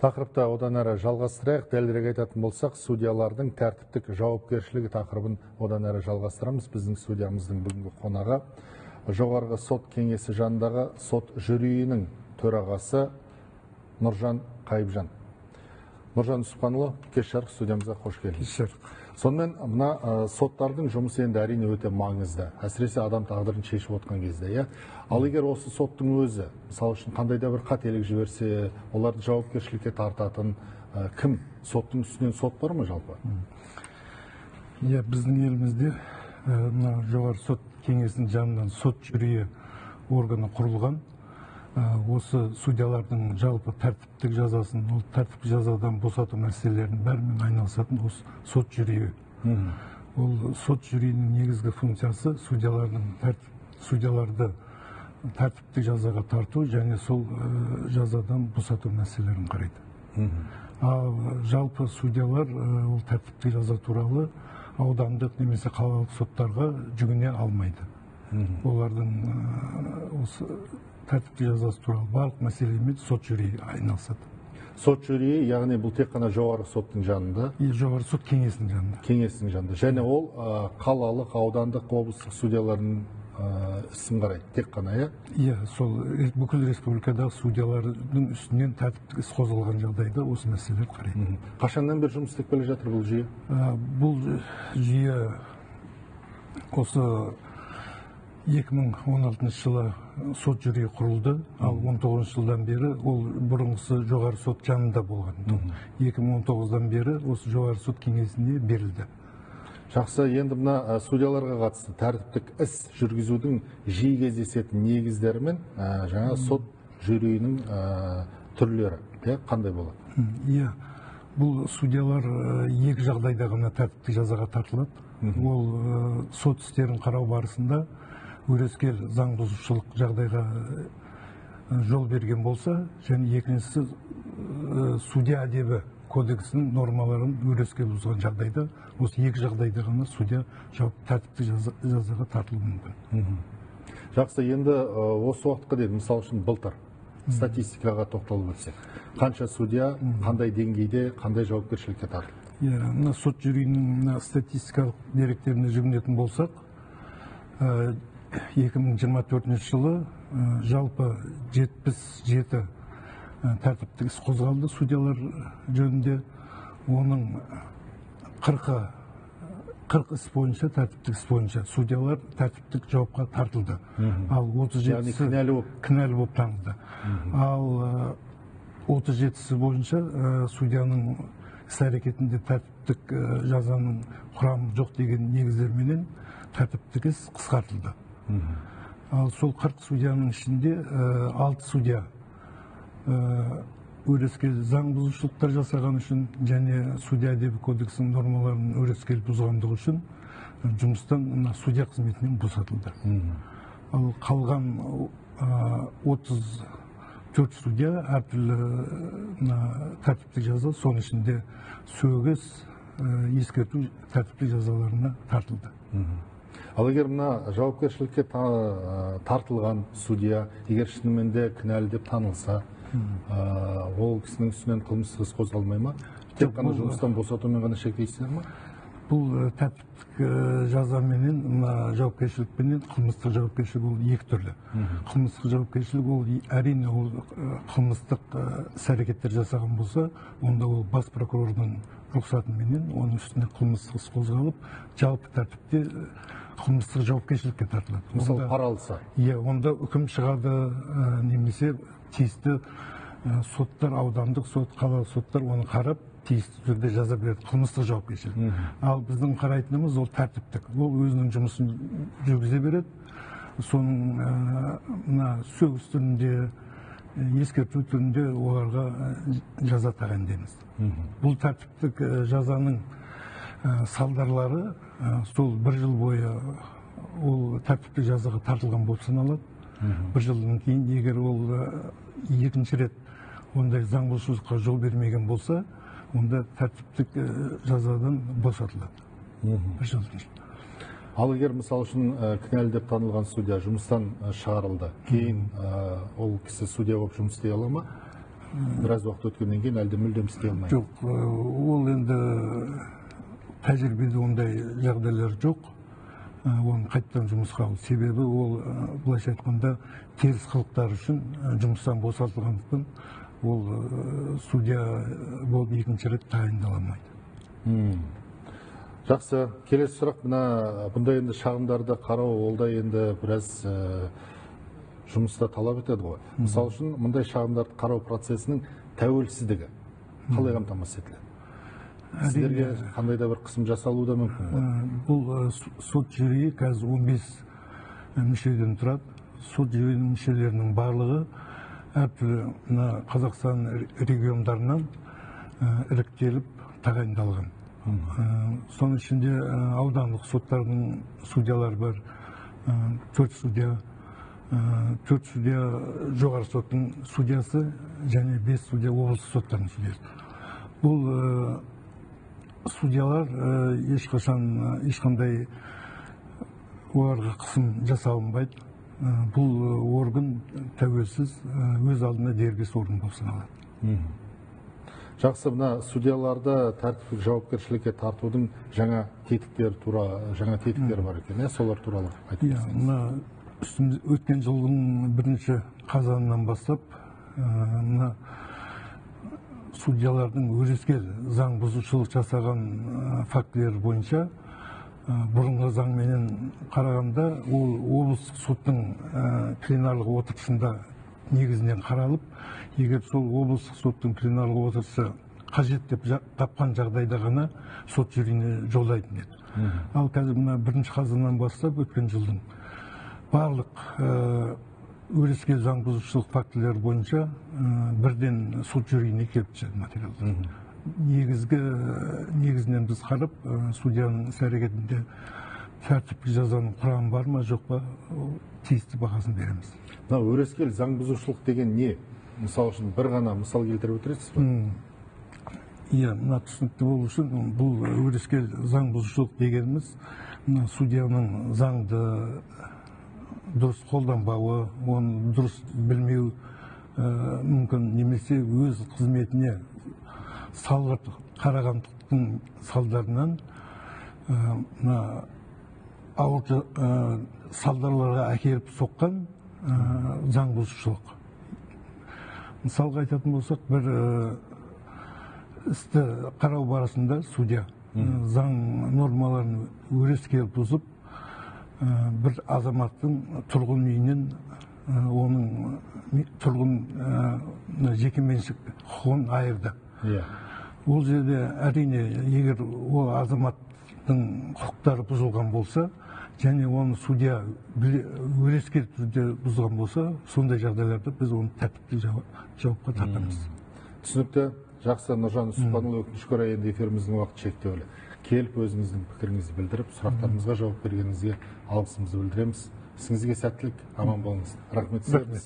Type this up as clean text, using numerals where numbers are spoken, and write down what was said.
Тақырыпта одан әрі жалғастырайық. Дәлірек айтатын болсақ, судьялардың тәртіптік жауапкершілігі тақырыбын одан әрі жалғастырамыз. Біздің судьямыздың бүгінгі қонағы жоғарғы сот кеңесі жанындағы сот жюриінің төрағасы Нұржан Қайыпжан. Нұржан Үсіпханұлы, кеш жарық, студиямызға қош келдіңіз. Сонымен мына соттардың жұмысы енді әрине өте маңызды. Әсіресе адам тағдырын шешіп отқан кезде, Ал егер осы соттың өзі, мысалы үшін қандай да бір қателік жіберсе, оларды жауапкершілікке тартатын кім? Соттың үстінен сот бар ма жалпы? Біздің елімізде жоғары сот кеңесінің жанынан сот жюриі органы құрылған. Осы судьялардың жалпы тәртіптік жазасын, ол тәртіптік жазадан босату мәселелерінің бәрімен айналысатын осы сот жюриі. Ол сот жюриінің негізгі функциясы судьяларды тәртіптік жазаға тарту және сол жазадан босату мәселелерін қарайды. Ал жалпы судьялар ол тәртіптік жаза туралы аудандық немесе қалалық соттарға жүгіне алмайды. Олардың осы тәртіптік жазасы туралы барлық мәселемен сот жюриі айналысады. Сот жюриі, яғни бұл тек қана жоғары соттың жанында? Жоғары сот кеңесінің жанында. Кеңесінің жанында. Және ол қалалық, аудандық, облыстық судьялардың ісін қарайды, тек қана, сол бүкіл республикадағы судьялардың үстінен тәртіптік іс қозғалған жағдайда осы мәселелер қарайды. Қашаннан бері жұмыс істеп келе жатыр бұл жүйе? Бұл жүйе осы 2016 жылы сот жюриі құрылды, ал 19 жылдан бері ол бұрынғысы жоғары сот жанында болған. 2019-дан бері осы жоғары сот кеңесіне берілді. Жақсы, енді мына судьяларға қатысты тәртіптік іс жүргізудің жиі кездесетін негіздері мен жаңа сот жюриінің түрлері қандай болады? Бұл судьялар екі жағдайда ғана тәртіптік жазаға тартылады. Ол сот істерін қарау барысында өрескел заң бұзушылық жағдайға жол берген болса, және екіншісі судья әдебі кодексінің нормаларын өрескел бұзған жағдайда, осы екі жағдайда ғана судья тәртіптік жазаға тартылуы мүмкін. Жақсы, енді осы уақытқа дейін, мысалы үшін былтыр статистикаға тоқталып өтсек, қанша судья қандай деңгейде, қандай жауапкершілікке тартылды? Мына сот жюриінің статистикалық деректеріне жүгінетін болсақ, 2024 жылы жалпы 77 тәртіптік іс қозғалды судьялар жөнінде. Оның 40 іс бойынша, тәртіптік іс бойынша судьялар тәртіптік жауапқа тартылды. Ал 37-сі кінәлі болып танылды. Ал 37-сі бойынша судьяның іс әрекетінде тәртіптік жазаның құрамы жоқ деген негіздерменен тәртіптік іс қысқартылды. Ал сол 40 судьяның ішінде 6 судья өрескел заң бұзушылықтар жасаған үшін және судья әдебі кодексінің нормаларын өрескел бұзғандығы үшін жұмыстан судья қызметінен босатылды. Ал қалған 34 судья әртүрлі тәртіптік жаза, соның ішінде сөгіс, ескерту тәртіптік жазаларына тартылды. Ал егер мына жауапкершілікке тартылған судья, егер шынымен де кінәлі деп танылса, ол кісінің үстінен қылмыстық іс қозғалмай ма? Тек қана жұмыстан босатумен ғана шектейсіздер ма? Бұл тәртіптік жазаменен, жауапкершілікпенен қылмыстық жауапкершілік ол екі түрлі. Қылмыстық жауапкершілік ол әрине ол қылмыстық іс-әрекеттер жасаған болса, онда ол бас прокурордың рұқсатыменен оның үстіне қылмыстық іс қозғалып, жалпы тәртіпте қылмыстық жауапкершілікке тартылады. Мысалы, пара алса? Онда үкім шығады, немесе тиісті соттар, аудандық сот, қалалық соттар оны қарап, тиісті түрде жаза береді, қылмыстық жауапкершілік. Ал біздің қарайтынымыз ол тәртіптік. Ол өзінің жұмысын жүргізе береді. Соның сөгіс түрінде, ескерту түрінде оларға жаза тағайындаймыз. Бұл тәртіптік жазаның салдарлары сол бір жыл бойы ол тәртіптік жазаға тартылған болып саналады. Бір жылдан кейін, егер ол екінші рет ондай заң бұзушылыққа жол бермеген болса, онда тәртіптік жазадан босатылады. Бір жылдан кейін. Ал егер мысалы үшін кінәлі деп танылған судья жұмыстан шығарылды, кейін ол кісі судья болып жұмыс істей ала ма? біраз уақыт өткеннен кейін әлде мүлдем істей алмайды? жоқ, ол енді тәжірибеде ондай жағдайлар жоқ. Оны қайттан жұмысқа алу себебі ол былайша айтқанда теріс қылықтар үшін жұмыстан босатылғандықтан ол судья болып екінші рет тағайындаламайды. Жақсы, келесі сұрақ, бұндай енді шағымдарды қарау, ол да енді біраз жұмыста талап етеді ғой. Мысалы үшін, мұндай шағымдарды қарау процесінің тәуелсіздігі қалай қамтамасыз етіледі? Сіздерге қандай да бір қысым жасалуы да мүмкін? Бұл сот жүйесі қазір 15 мүшеден тұрады. Сот жүйесінің мүшелерінің барлығы әртүрлі Қазақстан региондарынан іріктеліп тағайындалған. Соның ішінде аудандық соттардың судьялары бар, 4 судья, 4 судья жоғары соттың судьясы және 5 судья облыстық соттардың судьясы. Бұл судьялар ешқандай оларға қысым жасалынбайды. Бұл орган тәуелсіз, өз алдына дербес орган болып саналады. Жақсы, судьяларды тәртіптік жауапкершілікке тартудың жаңа тетіктері бар екен, солар туралы айтып берсеңіз. Өткен жылдың 1 қазанынан бастап судьялардың өрескел заң бұзушылық жасаған фактілері бойынша бұрынғы заңменен қарағанда ол облыстық соттың пленарлық отырысында негізінен қаралып, егер сол облыстық соттың пленарлық отырысы қажет деп тапқан жағдайда ғана сот жүйесіне жолдайтын еді. Ал қазір 1 қазаннан бастап өткен жылдың барлық өрескел заң бұзушылық фактілері бойынша бірден сот жүйесіне келіп түседі материалдар. Негізінен біз қарап, судьяның іс-әрекетінде тәртіптік жазаның құрамы бар ма, жоқ па, тиісті бағасын береміз. Өрескел заң бұзушылық деген не? Мысалы үшін бір ғана мысал келтіріп өтіресіз бе? Түсінікті болу үшін, бұл өрескел заң бұзушылық дегеніміз судьяның заңды дұрыс қолданбауы, оны дұрыс білмеу мүмкін, немесе өз қызметіне салғырт қарағандықтың салдарынан ауыр салдарларға әкеліп соққан заң бұзушылық. Мысалға айтатын болсақ, бір істі қарау барысында судья заң нормаларын өрескел бұзып, бір азаматтың тұрғын үйінен оның тұрғын жеке меншік құқығын айырды. Ол жерде әрине, егер ол азаматтың құқықтары бұзылған болса, және оны судья өрескел түрде бұзған болса, сондай жағдайларда біз оны тәртіптік жауапқа тартамыз. Түсінікті. Жақсы, Нұржан Үсіпханұлы, өкінішке орай енді эфиріміздің уақыты шектеулі. Келіп өзіңіздің пікіріңізді білдіріп, сұрақтарымызға жауап бергеніңізге алғысымызды білдіреміз. Ісіңізге сәттілік, аман болыңыз. Рахмет сіздерге.